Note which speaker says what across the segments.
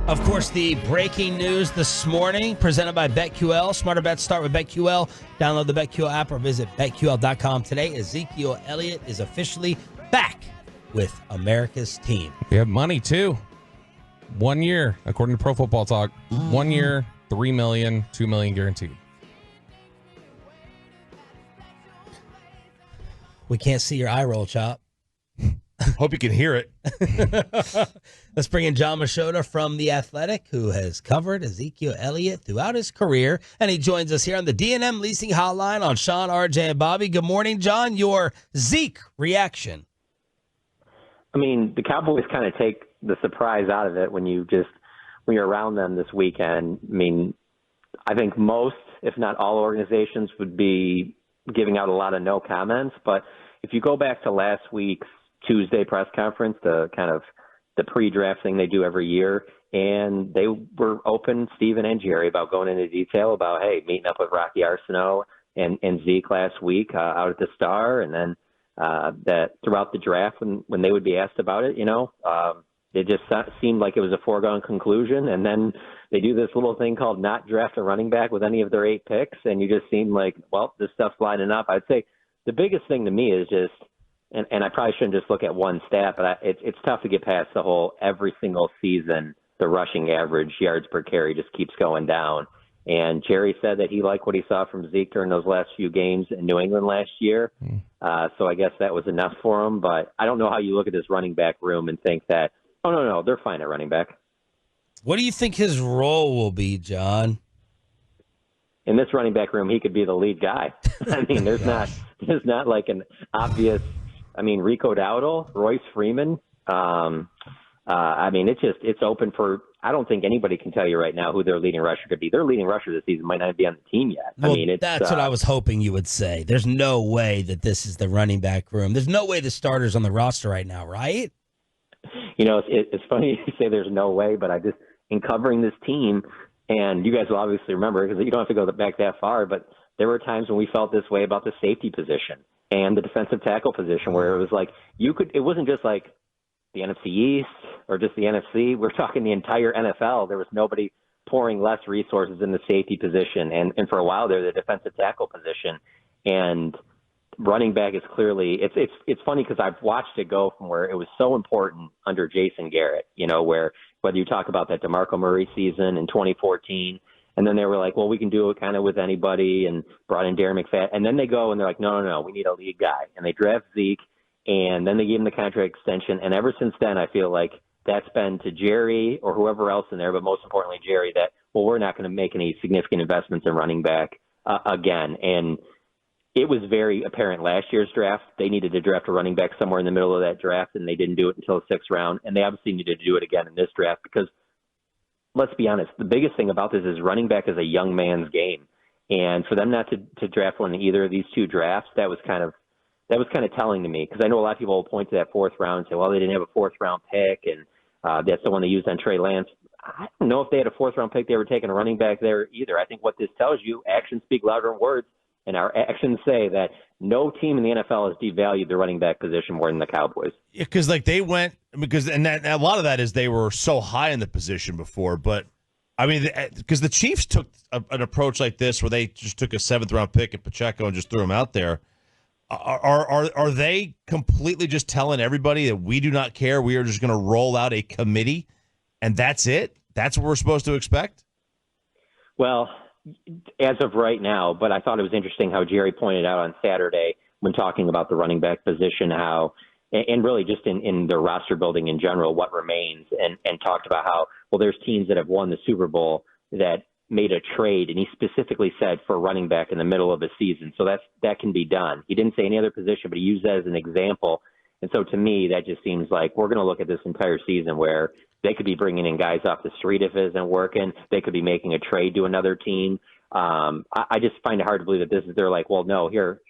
Speaker 1: Of course, the breaking news this morning presented by BetQL. Smarter bets start with BetQL. Download the BetQL app or visit BetQL.com today. Ezekiel Elliott is officially back with America's team.
Speaker 2: We have money, too. 1 year, according to Pro Football Talk. 1 year, $3 million, $2 million guaranteed.
Speaker 1: We can't see your eye roll, Chop.
Speaker 3: Hope you can hear it.
Speaker 1: Let's bring in Jon Machota from The Athletic, who has covered Ezekiel Elliott throughout his career. And he joins us here on the D&M Leasing Hotline on Shan, RJ, and Bobby. Good morning, John. Your Zeke reaction.
Speaker 4: I mean, the Cowboys kind of take the surprise out of it when you're around them this weekend. I mean, I think most, if not all organizations would be giving out a lot of no comments. But if you go back to last week's Tuesday press conference, the kind of the pre-draft thing they do every year, and they were open, Steven and Jerry, about going into detail about, hey, meeting up with Rocky Arsenault and Zeke last week out at the Star, and then that throughout the draft when they would be asked about it, it just seemed like it was a foregone conclusion. And then they do this little thing called not draft a running back with any of their 8 picks, and you just seem like, well, this stuff's lining up. I'd say the biggest thing to me is just, and I probably shouldn't just look at one stat, but it's tough to get past the whole every single season, the rushing average yards per carry just keeps going down. And Jerry said that he liked what he saw from Zeke during those last few games in New England last year. So I guess that was enough for him. But I don't know how you look at this running back room and think that, oh, no, they're fine at running back.
Speaker 1: What do you think his role will be, John?
Speaker 4: In this running back room, he could be the lead guy. I mean, there's not like an obvious. I mean, Rico Dowdle, Royce Freeman. I mean, it's open for. I don't think anybody can tell you right now who their leading rusher could be. Their leading rusher this season might not be on the team yet.
Speaker 1: Well,
Speaker 4: I mean,
Speaker 1: that's what I was hoping you would say. There's no way that this is the running back room. There's no way the starter's on the roster right now, right?
Speaker 4: It's funny you say there's no way, but in covering this team, and you guys will obviously remember because you don't have to go back that far, but there were times when we felt this way about the safety position and the defensive tackle position, where it was like it wasn't just like the NFC East or just the NFC. We're talking the entire NFL. There was nobody pouring less resources in the safety position, and for a while there, the defensive tackle position, and running back is clearly. It's funny because I've watched it go from where it was so important under Jason Garrett, where whether you talk about that DeMarco Murray season in 2014. And then they were like, well, we can do it kind of with anybody, and brought in Darren McFadden. And then they go and they're like, no, we need a lead guy. And they draft Zeke, and then they give him the contract extension. And ever since then, I feel like that's been to Jerry or whoever else in there, but most importantly, Jerry, that, well, we're not going to make any significant investments in running back again. And it was very apparent last year's draft. They needed to draft a running back somewhere in the middle of that draft, and they didn't do it until the 6th round. And they obviously needed to do it again in this draft because, let's be honest, the biggest thing about this is running back is a young man's game. And for them not to draft one in either of these 2 drafts, that was kind of telling to me, because I know a lot of people will point to that 4th round and say, well, they didn't have a 4th round pick, and that's the one they used on Trey Lance. I don't know if they had a 4th round pick, they were taking a running back there either. I think what this tells you, actions speak louder than words, and our actions say that no team in the NFL has devalued the running back position more than the Cowboys.
Speaker 3: Yeah, because they went a lot of that is they were so high in the position before. But I mean, because the Chiefs took an approach like this where they just took a 7th round pick at Pacheco and just threw him out there. Are they completely just telling everybody that we do not care? We are just going to roll out a committee, and that's it. That's what we're supposed to expect.
Speaker 4: Well, as of right now, but I thought it was interesting how Jerry pointed out on Saturday when talking about the running back position, how, and really just in their roster building in general, what remains, and talked about how, well, there's teams that have won the Super Bowl that made a trade, and he specifically said for running back in the middle of the season. So that can be done. He didn't say any other position, but he used that as an example. And so to me, that just seems like we're going to look at this entire season where they could be bringing in guys off the street if it isn't working. They could be making a trade to another team. I just find it hard to believe that they're like, well, no, here,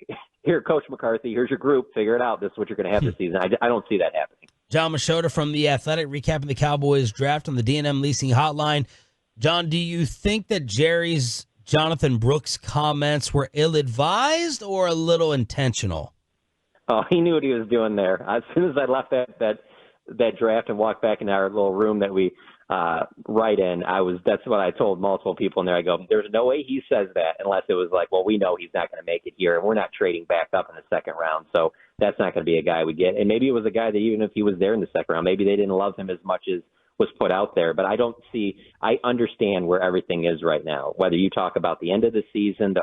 Speaker 4: Coach McCarthy, here's your group. Figure it out. This is what you're going to have this season. I don't see that happening.
Speaker 1: Jon Machota from The Athletic recapping the Cowboys draft on the D&M Leasing Hotline. John, do you think that Jerry's Jonathan Brooks comments were ill-advised or a little intentional?
Speaker 4: Oh, he knew what he was doing there. As soon as I left that that draft and walked back in our little room that we write in, that's what I told multiple people in there. I go, there's no way he says that unless it was like, well, we know he's not going to make it here, and we're not trading back up in the second round, so that's not going to be a guy we get. And maybe it was a guy that even if he was there in the second round, maybe they didn't love him as much as was put out there. But I understand where everything is right now. Whether you talk about the end of the season,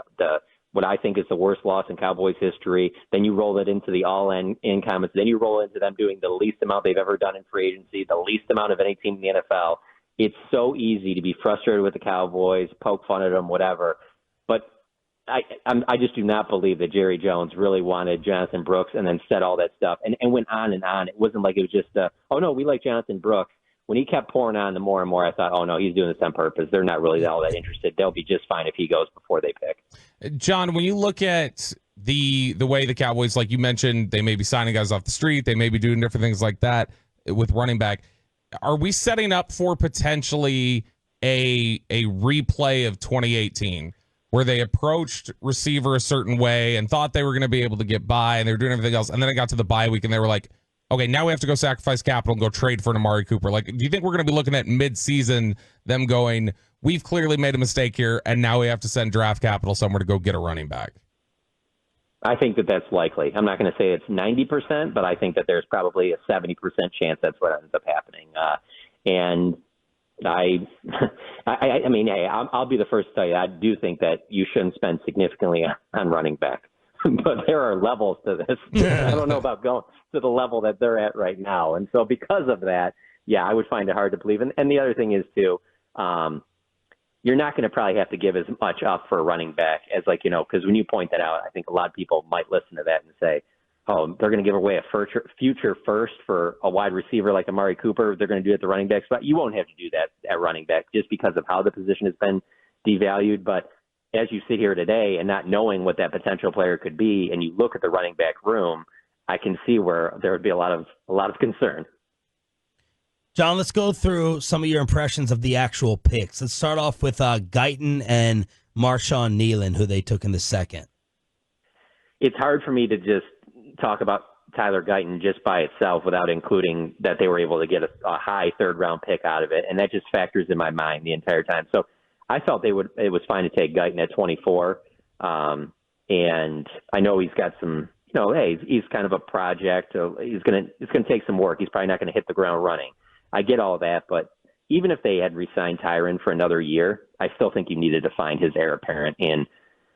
Speaker 4: what I think is the worst loss in Cowboys history, then you roll it into the all-in comments, then you roll into them doing the least amount they've ever done in free agency, the least amount of any team in the NFL. It's so easy to be frustrated with the Cowboys, poke fun at them, whatever. But I just do not believe that Jerry Jones really wanted Jonathan Brooks and then said all that stuff and went on and on. It wasn't like it was just, oh, no, we like Jonathan Brooks. When he kept pouring on the more and more, I thought, oh, no, he's doing this on purpose. They're not really all that interested. They'll be just fine if he goes before they pick.
Speaker 2: John, when you look at the way the Cowboys, like you mentioned, they may be signing guys off the street. They may be doing different things like that with running back. Are we setting up for potentially a replay of 2018 where they approached receiver a certain way and thought they were going to be able to get by and they were doing everything else, and then it got to the bye week and they were like, okay, now we have to go sacrifice capital and go trade for an Amari Cooper. Like, do you think we're going to be looking at midseason them going, we've clearly made a mistake here, and now we have to send draft capital somewhere to go get a running back?
Speaker 4: I think that that's likely. I'm not going to say it's 90%, but I think that there's probably a 70% chance that's what ends up happening. And I mean, hey, I'll be the first to tell you, I do think that you shouldn't spend significantly on running back. But there are levels to this. I don't know about going to the level that they're at right now. And so because of that, yeah, I would find it hard to believe. And the other thing is, too, you're not going to probably have to give as much up for a running back as, like, because when you point that out, I think a lot of people might listen to that and say, oh, they're going to give away a future first for a wide receiver like Amari Cooper. They're going to do it at the running back spot. You won't have to do that at running back just because of how the position has been devalued. But as you sit here today and not knowing what that potential player could be, and you look at the running back room, I can see where there would be a lot of concern.
Speaker 1: John, let's go through some of your impressions of the actual picks. Let's start off with Guyton and Marshawn Nealon, who they took in the second.
Speaker 4: It's hard for me to just talk about Tyler Guyton just by itself without including that they were able to get a high third-round pick out of it, and that just factors in my mind the entire time. So I felt it was fine to take Guyton at 24, and I know he's got some, hey, he's kind of a project. It's going to take some work. He's probably not going to hit the ground running. I get all that, but even if they had re-signed Tyron for another year, I still think you needed to find his heir apparent, and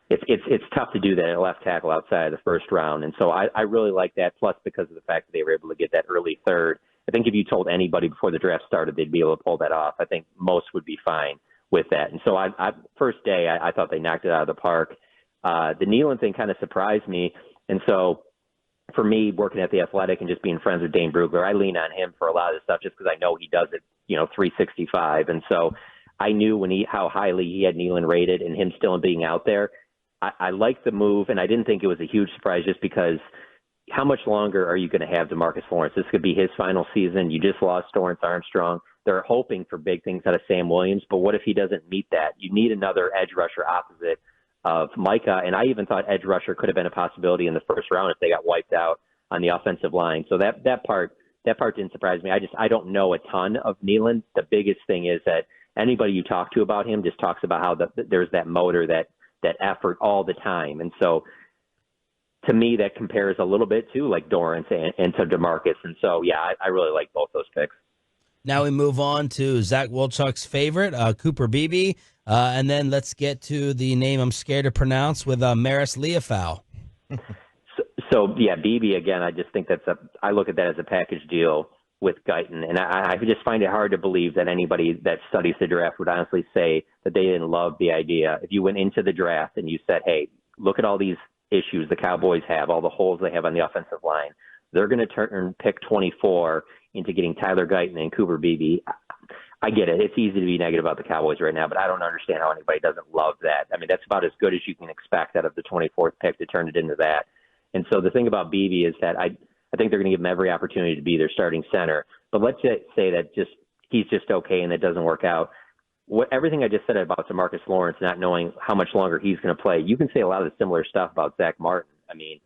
Speaker 4: it's tough to do that at left tackle outside of the first round. And so I really like that, plus because of the fact that they were able to get that early third. I think if you told anybody before the draft started they'd be able to pull that off, I think most would be fine with that. And so first day, I thought they knocked it out of the park. The Nealon thing kind of surprised me. And so for me, working at The Athletic and just being friends with Dane Brugler, I lean on him for a lot of this stuff just because I know he does it, 365. And so I knew how highly he had Nealon rated, and him still being out there. I liked the move, and I didn't think it was a huge surprise just because how much longer are you going to have DeMarcus Lawrence? This could be his final season. You just lost Dorrance Armstrong. They're hoping for big things out of Sam Williams, but what if he doesn't meet that? You need another edge rusher opposite of Micah, and I even thought edge rusher could have been a possibility in the first round if they got wiped out on the offensive line. So that part didn't surprise me. I don't know a ton of Nealon. The biggest thing is that anybody you talk to about him just talks about how there's that motor, that effort all the time. And so to me, that compares a little bit to like Dorrance and to DeMarcus. And so, yeah, I really like both those picks.
Speaker 1: Now we move on to Zach Wilczyk's favorite, Cooper Beebe. And then let's get to the name I'm scared to pronounce with Maris Leofau.
Speaker 4: So, yeah, Beebe, again, I just think I look at that as a package deal with Guyton. And I just find it hard to believe that anybody that studies the draft would honestly say that they didn't love the idea. If you went into the draft and you said, hey, look at all these issues the Cowboys have, all the holes they have on the offensive line, they're going to turn pick 24 into getting Tyler Guyton and Cooper Beebe. I get it. It's easy to be negative about the Cowboys right now, but I don't understand how anybody doesn't love that. I mean, that's about as good as you can expect out of the 24th pick to turn it into that. And so the thing about Beebe is that I think they're going to give him every opportunity to be their starting center. But let's say that he's just okay and it doesn't work out. Everything I just said about DeMarcus Lawrence not knowing how much longer he's going to play, you can say a lot of the similar stuff about Zach Martin. I mean,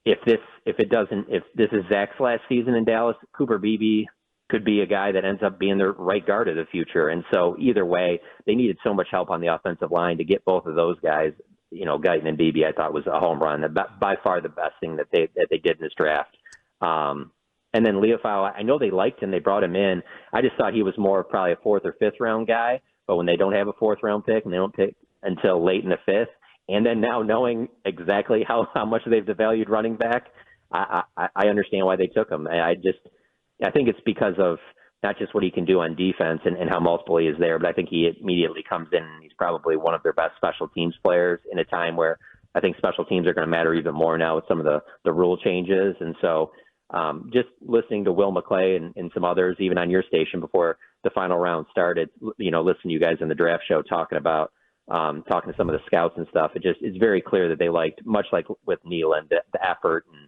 Speaker 4: if this is Zach's last season in Dallas, Cooper Beebe could be a guy that ends up being their right guard of the future. And so either way, they needed so much help on the offensive line to get both of those guys. Guyton and Beebe, I thought was a home run. By far the best thing that they did in this draft. And then Leofau, I know they liked him. They brought him in. I just thought he was more probably a 4th or 5th round guy. But when they don't have a 4th round pick and they don't pick until late in the 5th, and then now knowing exactly how much they've devalued running back, I understand why they took him. I think it's because of not just what he can do on defense and how multiple he is there, but I think he immediately comes in and he's probably one of their best special teams players in a time where I think special teams are going to matter even more now with some of the rule changes. And so just listening to Will McClay and some others, even on your station before the final round started, listening to you guys in the draft show talking to some of the scouts and stuff, it's very clear that they liked, much like with Nealon, the effort and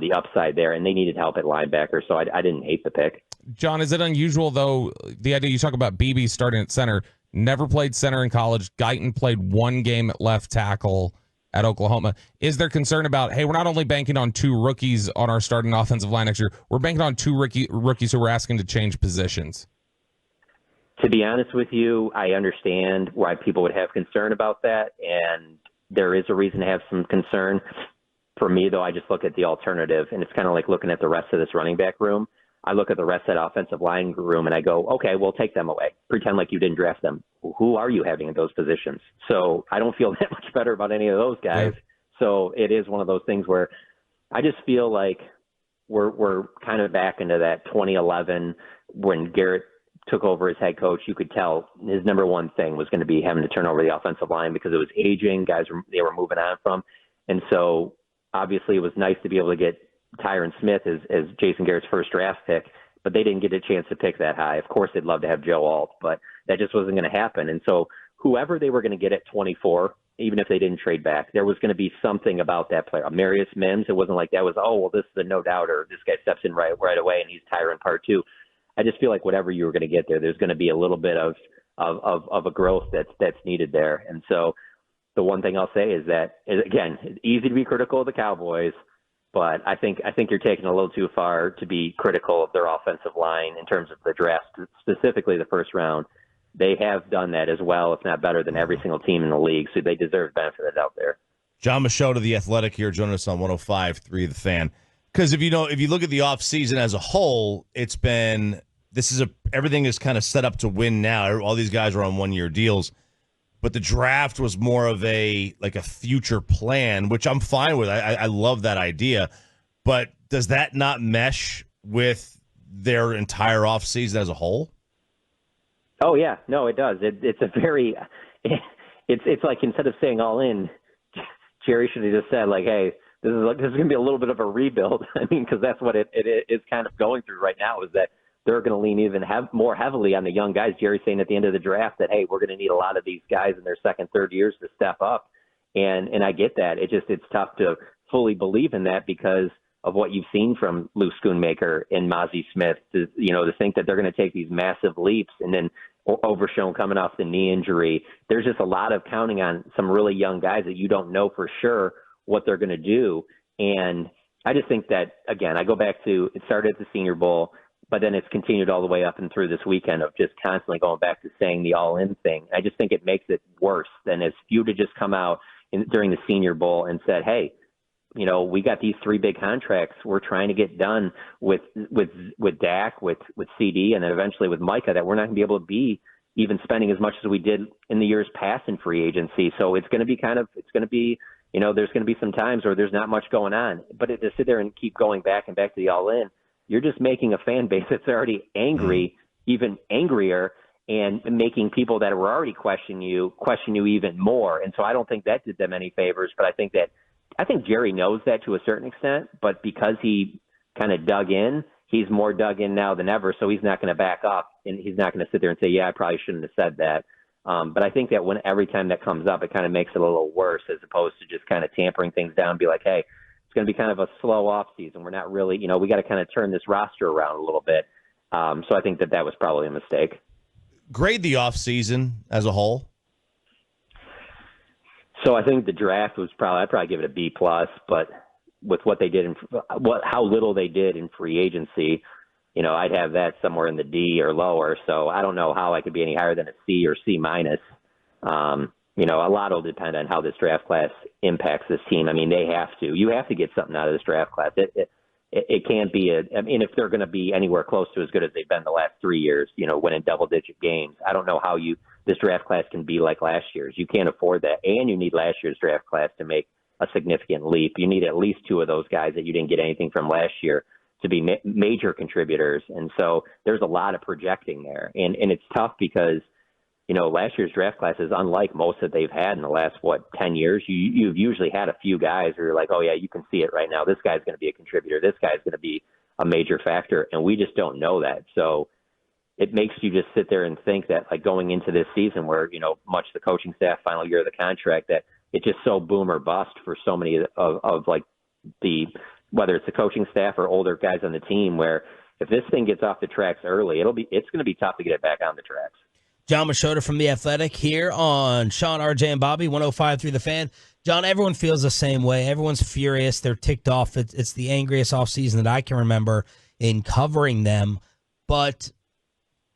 Speaker 4: the upside there, and they needed help at linebacker, so I didn't hate the pick.
Speaker 2: John, is it unusual, though, the idea you talk about Beebe starting at center, never played center in college, Guyton played 1 game at left tackle at Oklahoma. Is there concern about, hey, we're not only banking on 2 rookies on our starting offensive line next year, we're banking on 2 rookies who we're asking to change positions?
Speaker 4: To be honest with you, I understand why people would have concern about that, and there is a reason to have some concern. For me, though, I just look at the alternative, and it's kind of like looking at the rest of this running back room. I look at the rest of that offensive line room, and I go, okay, we'll take them away. Pretend like you didn't draft them. Who are you having in those positions? So I don't feel that much better about any of those guys. Yeah. So it is one of those things where I just feel like we're kind of back into that 2011 when Garrett took over as head coach. You could tell his number one thing was going to be having to turn over the offensive line because it was aging. Guys they were moving on from. And so obviously it was nice to be able to get Tyron Smith as Jason Garrett's first draft pick, but they didn't get a chance to pick that high. Of course, they'd love to have Joe Alt, but that just wasn't going to happen. And so whoever they were going to get at 24, even if they didn't trade back, there was going to be something about that player. Marius Mims, it wasn't like that was, oh, well, this is a no doubter. This guy steps in right away and he's Tyron part 2. I just feel like whatever you were going to get there's going to be a little bit of a growth that's needed there. And so the one thing I'll say is that, again, it's easy to be critical of the Cowboys, but I think you're taking a little too far to be critical of their offensive line in terms of the draft, specifically the first round. They have done that as well, if not better than every single team in the league, so they deserve benefit of the doubt there.
Speaker 3: Jon Machota, The Athletic, here joining us on 105.3 The Fan. Because if you look at the offseason as a whole, everything is kind of set up to win now. All these guys are on 1-year deals. But the draft was more of a future plan, which I'm fine with. I love that idea. But does that not mesh with their entire offseason as a whole?
Speaker 4: Oh, yeah. No, it does. It's like instead of saying all in, Jerry should have just said, like, hey, this is going to be a little bit of a rebuild. I mean, because that's what it is kind of going through right now, is that they're going to lean even more heavily on the young guys. Jerry's saying at the end of the draft that, hey, we're going to need a lot of these guys in their second, third years to step up. And I get that. It's tough to fully believe in that because of what you've seen from Luke Schoonmaker and Mozzie Smith to think that they're going to take these massive leaps. And then Overshown coming off the knee injury. There's just a lot of counting on some really young guys that you don't know for sure what they're going to do. And I just think that, again, I go back to it started at the Senior Bowl, but then it's continued all the way up and through this weekend of just constantly going back to saying the all-in thing. I just think it makes it worse than if you to just come out during the Senior Bowl and said, hey, we got these 3 big contracts we're trying to get done with Dak, with CD, and then eventually with Micah that we're not going to be able to be even spending as much as we did in the years past in free agency. So it's going to be there's going to be some times where there's not much going on. But to sit there and keep going back and back to the all-in, you're just making a fan base that's already angry, even angrier, and making people that were already question you even more. And so I don't think that did them any favors. But I think Jerry knows that to a certain extent. But because he kind of dug in, he's more dug in now than ever. So he's not going to back up, and he's not going to sit there and say, yeah, I probably shouldn't have said that. But I think that every time that comes up, it kind of makes it a little worse as opposed to just kind of tampering things down and be like, hey, it's going to be kind of a slow off season. We're not really, we got to kind of turn this roster around a little bit. So I think that was probably a mistake.
Speaker 3: Grade the off season as a whole.
Speaker 4: So I think the draft was I'd probably give it a B+, but with what they did how little they did in free agency, I'd have that somewhere in the D or lower. So I don't know how I could be any higher than a C or C minus. A lot will depend on how this draft class impacts this team. I mean, you have to get something out of this draft class. It can't be if they're going to be anywhere close to as good as they've been the last 3 years, winning double-digit games. I don't know how this draft class can be like last year's. You can't afford that, and you need last year's draft class to make a significant leap. You need at least two of those guys that you didn't get anything from last year to be major contributors, and so there's a lot of projecting there, and it's tough because last year's draft class is unlike most that they've had in the last, 10 years. You've usually had a few guys who are like, oh, yeah, you can see it right now. This guy's going to be a contributor. This guy's going to be a major factor, and we just don't know that. So it makes you just sit there and think that, like, going into this season where, much the coaching staff, final year of the contract, that it's just so boom or bust for so many of whether it's the coaching staff or older guys on the team, where if this thing gets off the tracks early, it's going to be tough to get it back on the tracks.
Speaker 1: Jon Machota from The Athletic here on Shan, RJ, and Bobby, 105.3 The Fan. John, everyone feels the same way. Everyone's furious. They're ticked off. It's the angriest offseason that I can remember in covering them. But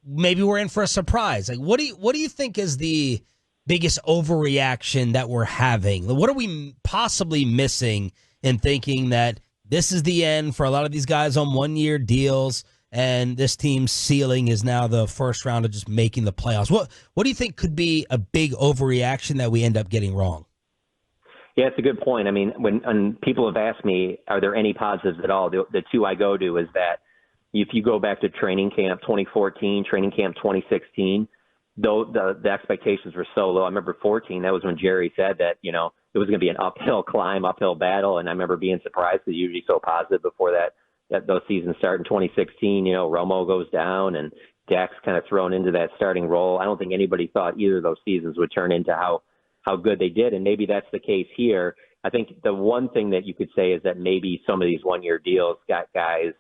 Speaker 1: maybe we're in for a surprise. Like, what do you think is the biggest overreaction that we're having? What are we possibly missing in thinking that this is the end for a lot of these guys on one-year deals, and this team's ceiling is now the first round of just making the playoffs? What do you think could be a big overreaction that we end up getting wrong?
Speaker 4: Yeah, it's a good point. I mean, when people have asked me, are there any positives at all? The two I go to is that if you go back to training camp 2014, training camp 2016, though the expectations were so low. I remember 14, that was when Jerry said that, it was going to be an uphill climb, uphill battle. And I remember being surprised because usually so positive before that those seasons start in 2016. Romo goes down and Dak's kind of thrown into that starting role. I don't think anybody thought either of those seasons would turn into how good they did, and maybe that's the case here. I think the one thing that you could say is that maybe some of these one-year deals got guys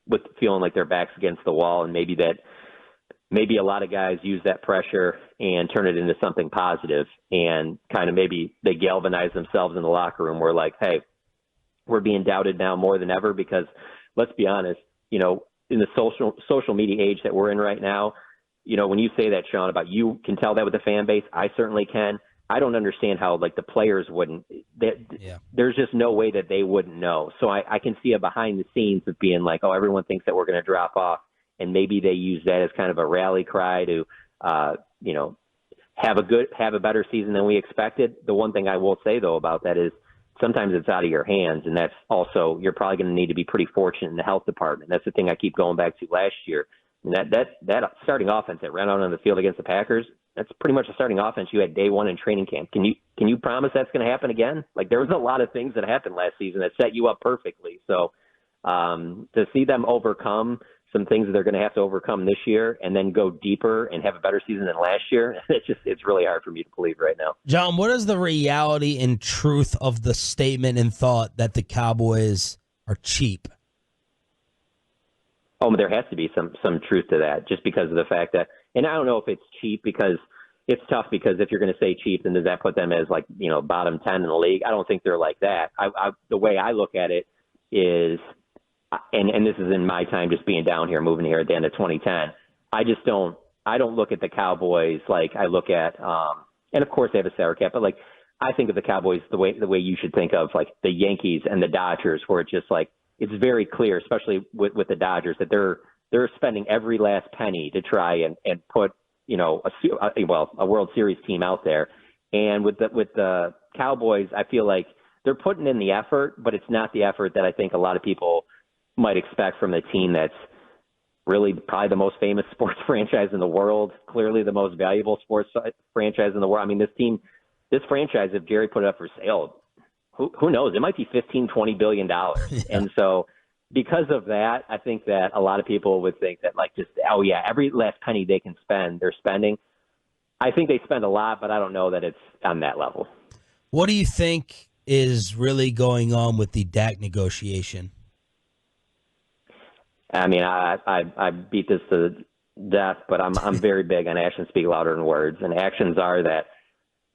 Speaker 4: with feeling like their backs against the wall, and maybe a lot of guys use that pressure and turn it into something positive, and kind of maybe they galvanize themselves in the locker room. We're like, hey, we're being doubted now more than ever because, let's be honest, in the social media age that we're in right now, when you say that, Sean, about you can tell that with the fan base, I certainly can. I don't understand how, the players wouldn't. There's just no way that they wouldn't know. So I can see a behind the scenes of being like, oh, everyone thinks that we're going to drop off, and maybe they use that as kind of a rally cry to, have a better season than we expected. The one thing I will say though about that is, sometimes it's out of your hands, and that's also, you're probably going to need to be pretty fortunate in the health department. That's the thing I keep going back to last year. And that starting offense that ran out on the field against the Packers, that's pretty much the starting offense you had day one in training camp. Can you promise that's going to happen again? There was a lot of things that happened last season that set you up perfectly. So to see them overcome some things that they're going to have to overcome this year and then go deeper and have a better season than last year, it's really hard for me to believe right now.
Speaker 1: John, what is the reality and truth of the statement and thought that the Cowboys are cheap?
Speaker 4: Oh, there has to be some truth to that, just because of the fact that, and I don't know if it's cheap, because it's tough, because if you're going to say cheap, then does that put them as bottom 10 in the league? I don't think they're like that. The way I look at it is, and this is in my time just being down here, moving here at the end of 2010, I don't look at the Cowboys like I look at, and of course they have a salary cap, but I think of the Cowboys the way you should think of the Yankees and the Dodgers, where it's just it's very clear, especially with the Dodgers, that they're spending every last penny to try and put a World Series team out there. And with the Cowboys, I feel like they're putting in the effort, but it's not the effort that I think a lot of people might expect from the team that's really probably the most famous sports franchise in the world, clearly the most valuable sports franchise in the world. I mean, this franchise, if Jerry put it up for sale, who knows? It might be $15-20 billion. Yeah. And so because of that, I think that a lot of people would think that every last penny they can spend, they're spending. I think they spend a lot, but I don't know that it's on that level.
Speaker 1: What do you think is really going on with the Dak negotiation?
Speaker 4: I mean, I beat this to death, but I'm very big on actions speak louder than words, and actions are that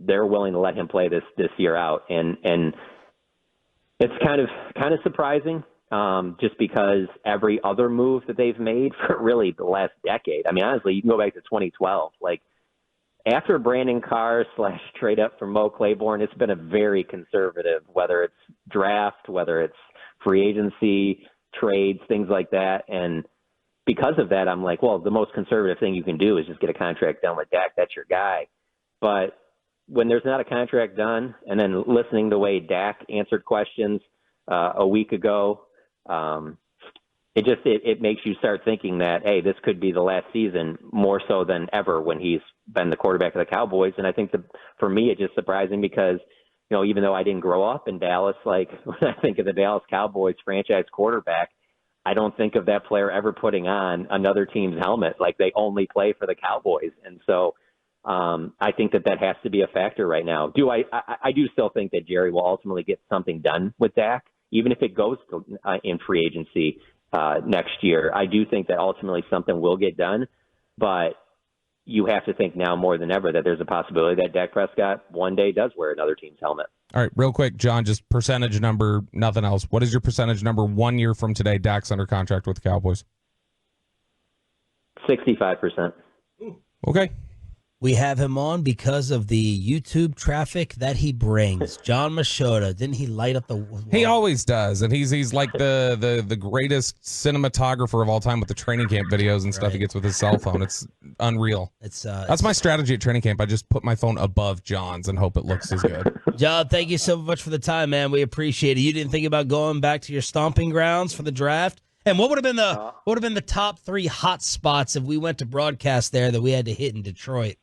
Speaker 4: they're willing to let him play this year out. And It's kind of surprising, just because every other move that they've made for really the last decade. I mean, honestly, you can go back to 2012. Like, after Brandon Carr / trade up for Mo Claiborne, it's been a very conservative, whether it's draft, whether it's free agency, trades, things like that. And because of that, I'm like, well, the most conservative thing you can do is just get a contract done with Dak. That's your guy. But when there's not a contract done, and then listening the way Dak answered questions a week ago, it makes you start thinking that, hey, this could be the last season more so than ever when he's been the quarterback of the Cowboys. And I think that for me, it's just surprising because, even though I didn't grow up in Dallas, like when I think of the Dallas Cowboys franchise quarterback, I don't think of that player ever putting on another team's helmet. Like, they only play for the Cowboys. And so I think that has to be a factor right now. I do still think that Jerry will ultimately get something done with Dak, even if it goes to, in free agency next year. I do think that ultimately something will get done, but you have to think now more than ever that there's a possibility that Dak Prescott one day does wear another team's helmet.
Speaker 2: All right, real quick, John, just percentage number, nothing else. What is your percentage number 1 year from today Dak's under contract with the Cowboys?
Speaker 4: 65%.
Speaker 2: Okay.
Speaker 1: We have him on because of the YouTube traffic that he brings. Jon Machota, didn't he light up the wall?
Speaker 2: He always does, and he's like the greatest cinematographer of all time with the training camp videos and stuff he gets with his cell phone. It's unreal. That's my strategy at training camp. I just put my phone above John's and hope it looks as good.
Speaker 1: Jon, thank you so much for the time, man. We appreciate it. You didn't think about going back to your stomping grounds for the draft? And what would have been the top 3 hot spots if we went to broadcast there that we had to hit in Detroit?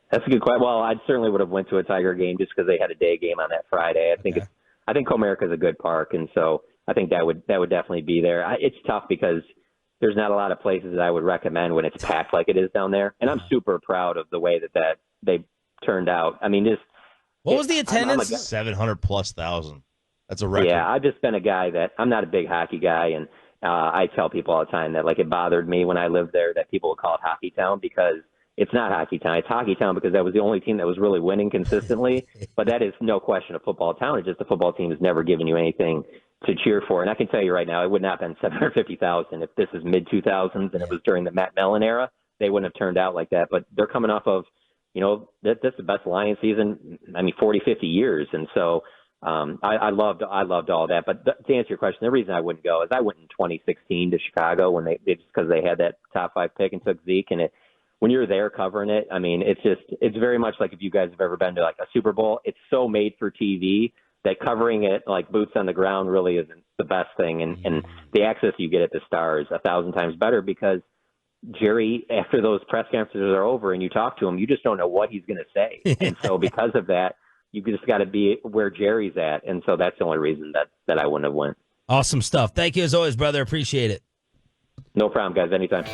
Speaker 4: That's a good question. Well, I certainly would have went to a Tiger game just because they had a day game on that Friday. I think Comerica's a good park, and so I think that would definitely be there. It's tough because there's not a lot of places that I would recommend when it's packed like it is down there, and I'm super proud of the way that they turned out. I mean,
Speaker 1: what was the attendance?
Speaker 3: 700,000+. That's a record.
Speaker 4: Yeah, I've just been a guy that I'm not a big hockey guy, and I tell people all the time that, like, it bothered me when I lived there that people would call it Hockey Town because it's not Hockey Town. It's Hockey Town because that was the only team that was really winning consistently. But that is no question a football town. It's just the football team has never given you anything to cheer for. And I can tell you right now, it would not have been 750,000 if this is mid-2000s and it was during the Matt Mellon era. They wouldn't have turned out like that. But they're coming off of, that's the best Lions season, 40, 50 years. And so I loved all that. But to answer your question, the reason I wouldn't go is I went in 2016 to Chicago when they just because they had that top 5 pick and took Zeke, and when you're there covering it, I mean, it's very much like if you guys have ever been to like a Super Bowl, it's so made for TV that covering it like boots on the ground really isn't the best thing. And the access you get at the Star is 1,000 times better because Jerry, after those press conferences are over and you talk to him, you just don't know what he's going to say. And so because of that, you just got to be where Jerry's at. And so that's the only reason that I wouldn't have went.
Speaker 1: Awesome stuff. Thank you as always, brother. Appreciate it.
Speaker 4: No problem, guys. Anytime.